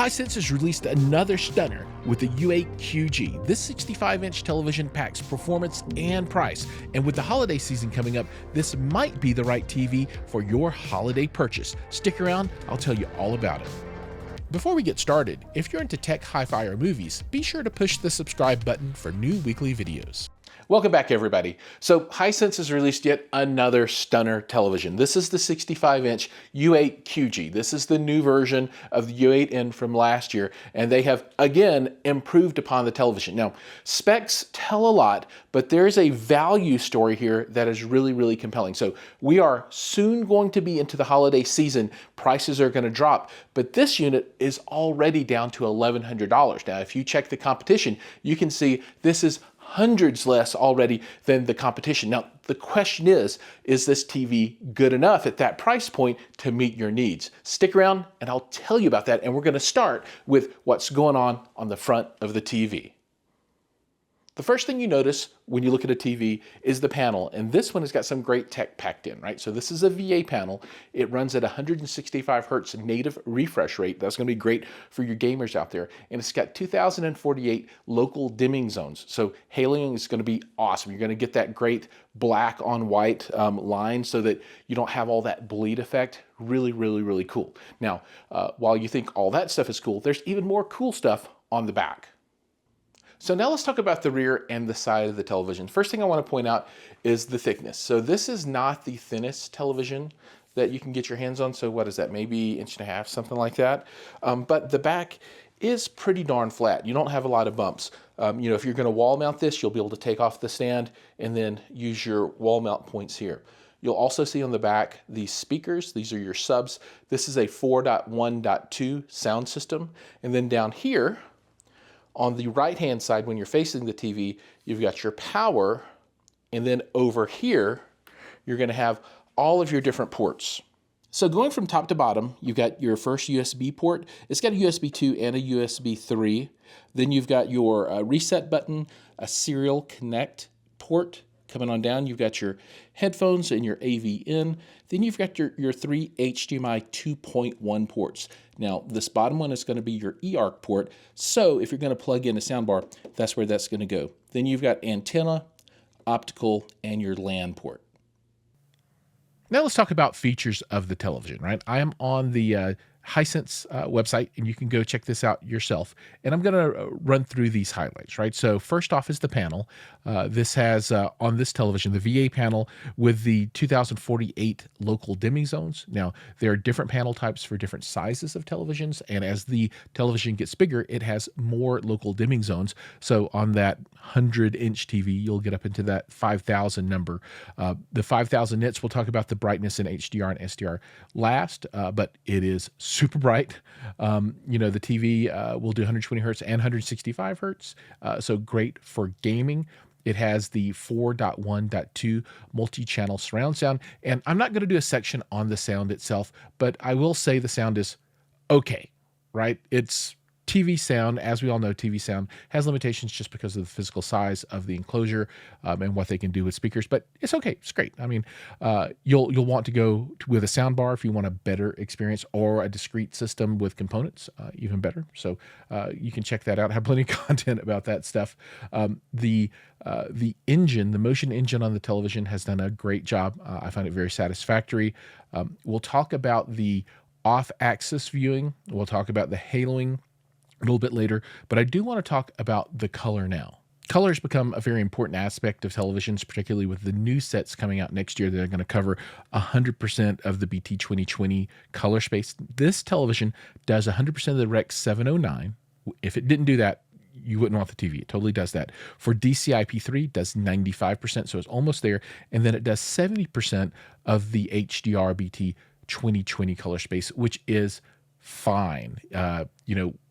Hisense has released another stunner with the U8QG. This 65-inch television packs performance and price, and with the holiday season coming up, this might be the right TV for your holiday purchase. Stick around, I'll tell you all about it. Before we get started, if you're into tech, hi-fi, or movies, be sure to push the subscribe button for new weekly videos. Welcome back, everybody. So Hisense has released yet another stunner television. This is the 65-inch U8QG. This is the new version of the U8N from last year, and they have, again, improved upon the television. Now, specs tell a lot, but there's a value story here that is really, really compelling. So we are soon going to be into the holiday season. Prices are going to drop, but this unit is already down to $1,100. Now, if you check the competition, you can see this is hundreds less already than the competition. Now, the question is this TV good enough at that price point to meet your needs? Stick around and I'll tell you about that. And we're going to start with what's going on the front of the TV. The first thing you notice when you look at a TV is the panel, and this one has got some great tech packed in, right? So this is a VA panel. It runs at 165 hertz native refresh rate. That's going to be great for your gamers out there. And it's got 2048 local dimming zones. So haloing is going to be awesome. You're going to get that great black on white line so that you don't have all that bleed effect. Really, really, really cool. Now, while you think all that stuff is cool, there's even more cool stuff on the back. So now let's talk about the rear and the side of the television. First thing I want to point out is the thickness. So this is not the thinnest television that you can get your hands on. So what is that? Maybe 1.5 inches, something like that. But the back is pretty darn flat. You don't have a lot of bumps. If you're going to wall mount this, you'll be able to take off the stand and then use your wall mount points here. You'll also see on the back these speakers. These are your subs. This is a 4.1.2 sound system. And then down here, on the right-hand side, when you're facing the TV, you've got your power, and then over here, you're gonna have all of your different ports. So going from top to bottom, you've got your first USB port. It's got a USB 2 and a USB 3. Then you've got your reset button, a serial connect port. Coming on down, you've got your headphones and your AV in. Then you've got your three HDMI 2.1 ports. Now, this bottom one is going to be your eARC port. So if you're going to plug in a soundbar, that's where that's going to go. Then you've got antenna, optical, and your LAN port. Now let's talk about features of the television, right? I am on the Hisense website, and you can go check this out yourself. And I'm going to run through these highlights, right? So first off is the panel. This has, on this television, the VA panel with the 2048 local dimming zones. Now, there are different panel types for different sizes of televisions, and as the television gets bigger, it has more local dimming zones. So on that 100-inch TV, you'll get up into that 5,000 number. The 5,000 nits, we'll talk about the brightness in HDR and SDR last, but it is super bright. The TV will do 120 hertz and 165 hertz, so great for gaming. It has the 4.1.2 multi-channel surround sound, and I'm not going to do a section on the sound itself, but I will say the sound is okay, right? It's TV sound. As we all know, TV sound has limitations just because of the physical size of the enclosure and what they can do with speakers, but it's okay. It's great. I mean, you'll want to go with a sound bar if you want a better experience, or a discrete system with components, even better. So you can check that out. I have plenty of content about that stuff. The engine, the motion engine on the television has done a great job. I find it very satisfactory. We'll talk about the off-axis viewing. We'll talk about the haloing a little bit later, but I do want to talk about the color now. Color has become a very important aspect of televisions, particularly with the new sets coming out next year that are going to cover 100% of the BT 2020 color space. This television does 100% of the Rec 709. If it didn't do that, you wouldn't want the TV. It totally does that. For DCI-P3, does 95%, so it's almost there. And then it does 70% of the HDR BT 2020 color space, which is fine.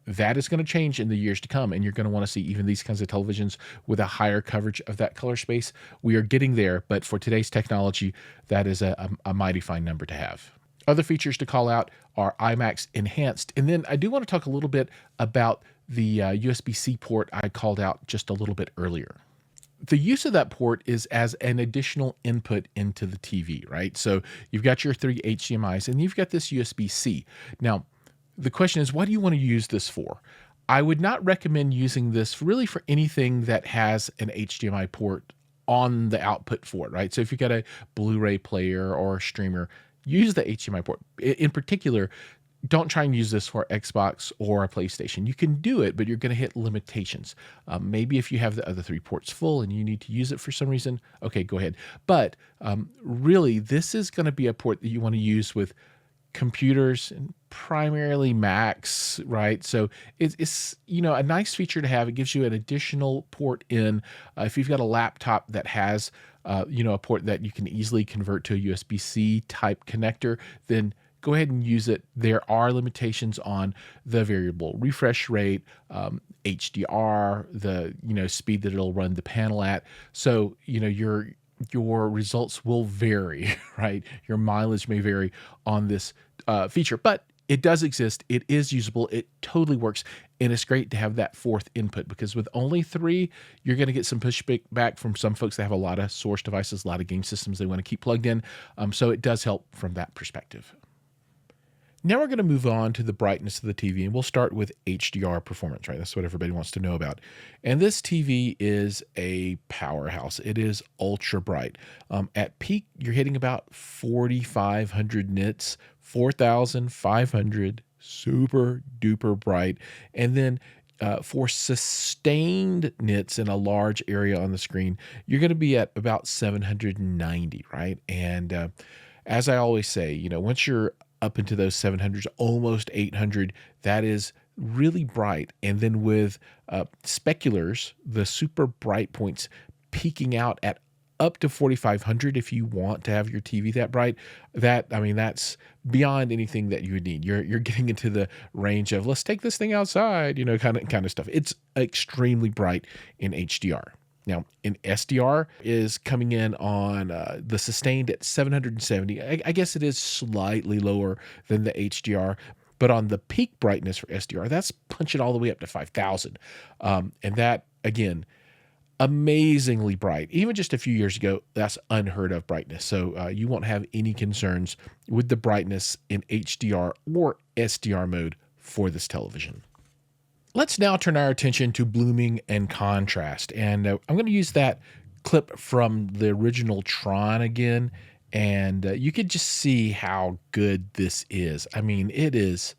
That is going to change in the years to come, and you're going to want to see even these kinds of televisions with a higher coverage of that color space. We are getting there, but for today's technology, that is a mighty fine number to have. Other features to call out are IMAX Enhanced, and then I do want to talk a little bit about the USB-C port I called out just a little bit earlier. The use of that port is as an additional input into the TV, right? So you've got your three HDMIs, and you've got this USB-C. Now, The question is, what do you want to use this for? I would not recommend using this really for anything that has an HDMI port on the output for it, right? So if you've got a Blu-ray player or a streamer, use the HDMI port. In particular, don't try and use this for Xbox or a PlayStation. You can do it, but you're going to hit limitations. Maybe if you have the other 3 ports full and you need to use it for some reason, okay, go ahead. But really, this is going to be a port that you want to use with computers and primarily Macs, right? So it's a nice feature to have. It gives you an additional port in. If you've got a laptop that has a port that you can easily convert to a USB-C type connector, then go ahead and use it. There are limitations on the variable refresh rate, HDR, the speed that it'll run the panel at. So your results will vary, right? Your mileage may vary on this feature, but it does exist. It is usable. It totally works. And it's great to have that 4th input, because with only 3, you're going to get some pushback from some folks that have a lot of source devices, a lot of game systems they want to keep plugged in. So it does help from that perspective. Now we're going to move on to the brightness of the TV, and we'll start with HDR performance, right? That's what everybody wants to know about. And this TV is a powerhouse. It is ultra bright. At peak, you're hitting about 4,500 nits, 4,500, super duper bright. And then for sustained nits in a large area on the screen, you're going to be at about 790, right? And as I always say, once you're up into those 700s, almost 800, that is really bright. And then with speculars, the super bright points peaking out at up to 4,500 if you want to have your TV that bright. That's beyond anything that you would need. You're getting into the range of, let's take this thing outside, kind of stuff. It's extremely bright in HDR. Now, in SDR is coming in on the sustained at 770. I guess it is slightly lower than the HDR, but on the peak brightness for SDR, that's punching all the way up to 5,000. And that, again, amazingly bright. Even just a few years ago, that's unheard of brightness. So you won't have any concerns with the brightness in HDR or SDR mode for this television. Let's now turn our attention to blooming and contrast. And I'm going to use that clip from the original Tron again. And you could just see how good this is. It is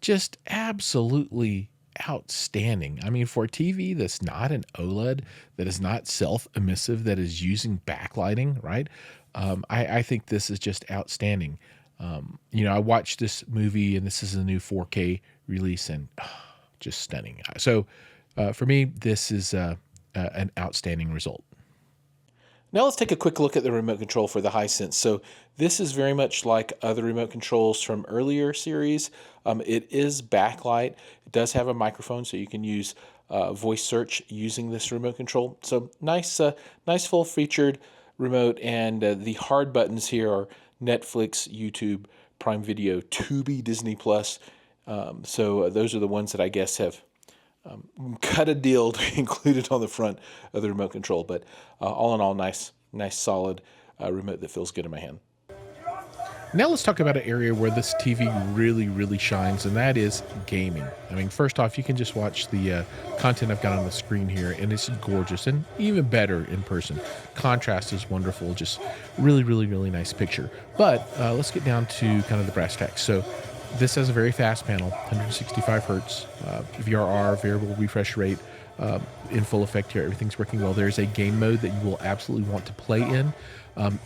just absolutely outstanding. For a TV that's not an OLED, that is not self-emissive, that is using backlighting, right? I think this is just outstanding. I watched this movie, and this is a new 4K release, and just stunning. So for me, this is an outstanding result. Now let's take a quick look at the remote control for the Hisense. So this is very much like other remote controls from earlier series. It is backlight. It does have a microphone, so you can use voice search using this remote control. So nice full-featured remote, and the hard buttons here are Netflix, YouTube, Prime Video, Tubi, Disney Plus. So those are the ones that I guess have cut a deal to include it on the front of the remote control. But all in all, nice solid remote that feels good in my hand. Now let's talk about an area where this TV really, really shines, and that is gaming. First off, you can just watch the content I've got on the screen here, and it's gorgeous, and even better in person. Contrast is wonderful, just really, really, really nice picture. But let's get down to kind of the brass tacks. So this has a very fast panel, 165 hertz, VRR, variable refresh rate, in full effect here. Everything's working well. There's a game mode that you will absolutely want to play in.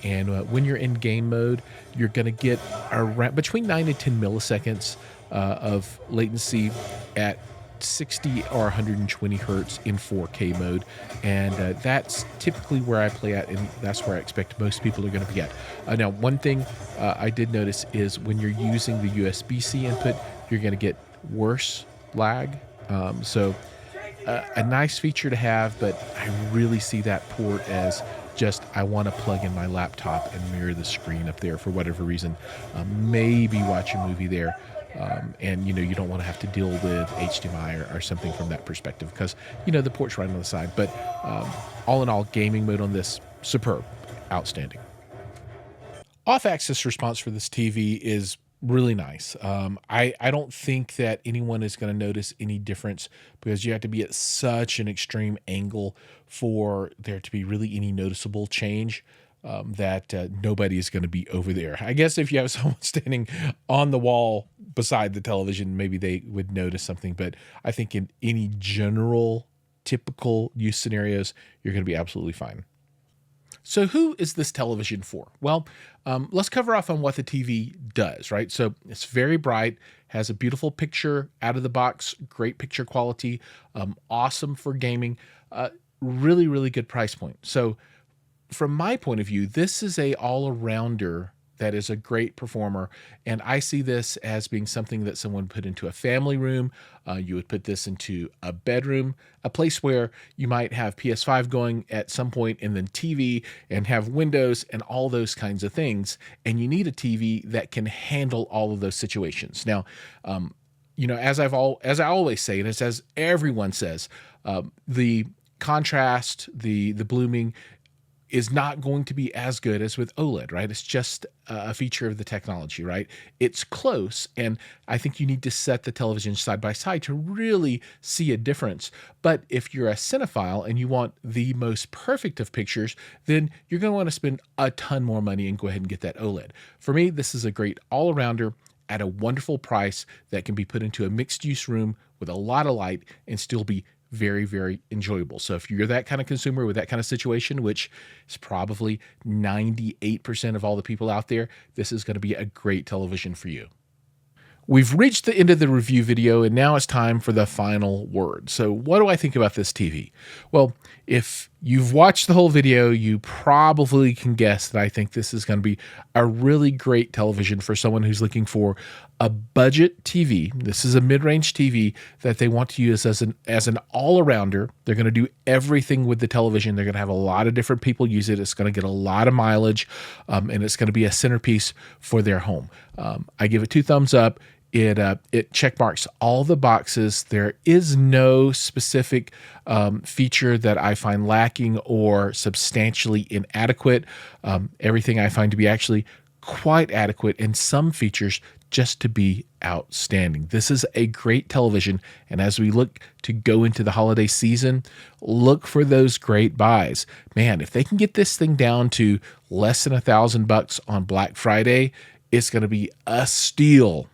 And when you're in game mode, you're going to get around between 9 and 10 milliseconds of latency at 60 or 120 hertz in 4K mode. And that's typically where I play at, and that's where I expect most people are going to be at. Now, one thing I did notice is when you're using the USB-C input, you're going to get worse lag. So a nice feature to have, but I really see that port as just, I want to plug in my laptop and mirror the screen up there for whatever reason. Maybe watch a movie there. And you don't want to have to deal with HDMI or something from that perspective, because the port's right on the side. But all in all, gaming mode on this, superb, outstanding. Off-axis response for this TV is Really nice. I don't think that anyone is going to notice any difference because you have to be at such an extreme angle for there to be really any noticeable change. That nobody is going to be over there. I guess if you have someone standing on the wall beside the television, maybe they would notice something. But I think in any general, typical use scenarios, you're going to be absolutely fine. So who is this television for? Well, let's cover off on what the TV does, right? So it's very bright, has a beautiful picture out of the box, great picture quality, awesome for gaming, really, really good price point. So from my point of view, this is a all-arounder that is a great performer, and I see this as being something that someone put into a family room. You would put this into a bedroom, a place where you might have PS5 going at some point, and then TV, and have windows and all those kinds of things. And you need a TV that can handle all of those situations. Now, as I always say, and as everyone says, the contrast, the blooming is not going to be as good as with OLED, right? It's just a feature of the technology, right? It's close, and I think you need to set the television side by side to really see a difference. But if you're a cinephile and you want the most perfect of pictures, then you're going to want to spend a ton more money and go ahead and get that OLED. For me, this is a great all-arounder at a wonderful price that can be put into a mixed-use room with a lot of light and still be very, very enjoyable. So if you're that kind of consumer with that kind of situation, which is probably 98% of all the people out there, this is going to be a great television for you. We've reached the end of the review video, and now it's time for the final word. So what do I think about this TV? Well, if you've watched the whole video, you probably can guess that I think this is going to be a really great television for someone who's looking for a budget TV. This is a mid-range TV that they want to use as an all-arounder. They're going to do everything with the television. They're going to have a lot of different people use it. It's going to get a lot of mileage, and it's going to be a centerpiece for their home. I give it 2 thumbs up. It check marks all the boxes. There is no specific feature that I find lacking or substantially inadequate. Everything I find to be actually quite adequate, and some features just to be outstanding. This is a great television, and as we look to go into the holiday season, look for those great buys. Man, if they can get this thing down to less than $1,000 on Black Friday, it's going to be a steal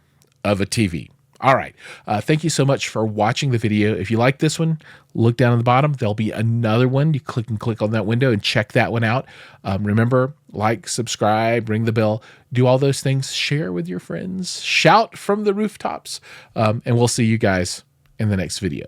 of a TV. All right. Thank you so much for watching the video. If you like this one, look down at the bottom. There'll be another one. You click on that window and check that one out. Remember, like, subscribe, ring the bell, do all those things. Share with your friends. Shout from the rooftops. And we'll see you guys in the next video.